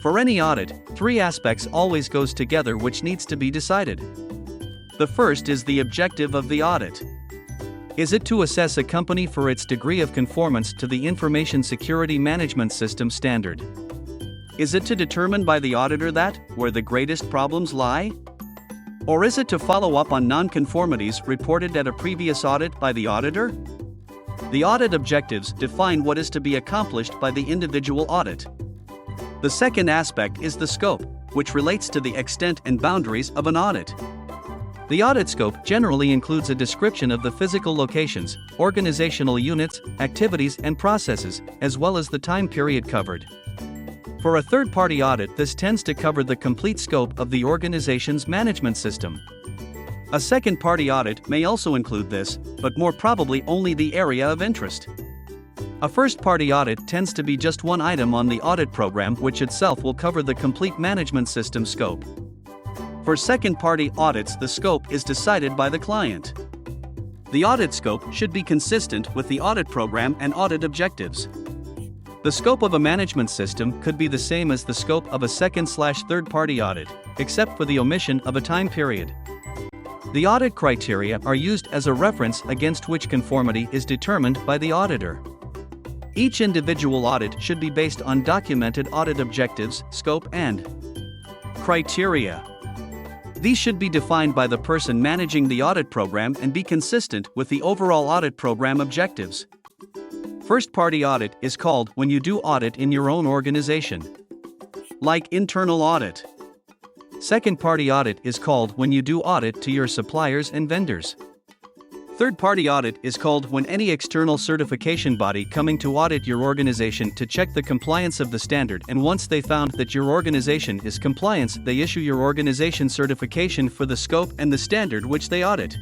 For any audit, three aspects always goes together which needs to be decided. The first is the objective of the audit. Is it to assess a company for its degree of conformance to the Information Security Management System standard? Is it to determine by the auditor that, where the greatest problems lie? Or is it to follow up on non-conformities reported at a previous audit by the auditor? The audit objectives define what is to be accomplished by the individual audit. The second aspect is the scope, which relates to the extent and boundaries of an audit. The audit scope generally includes a description of the physical locations, organizational units, activities and processes, as well as the time period covered. For a third-party audit, this tends to cover the complete scope of the organization's management system. A second-party audit may also include this, but more probably only the area of interest. A first-party audit tends to be just one item on the audit program, which itself will cover the complete management system scope. For second-party audits, the scope is decided by the client. The audit scope should be consistent with the audit program and audit objectives. The scope of a management system could be the same as the scope of a second/third-party audit, except for the omission of a time period. The audit criteria are used as a reference against which conformity is determined by the auditor. Each individual audit should be based on documented audit objectives, scope, and criteria. These should be defined by the person managing the audit program and be consistent with the overall audit program objectives. First-party audit is called when you do audit in your own organization, like internal audit. Second-party audit is called when you do audit to your suppliers and vendors. Third-party audit is called when any external certification body coming to audit your organization to check the compliance of the standard, and once they found that your organization is compliant, they issue your organization certification for the scope and the standard which they audit.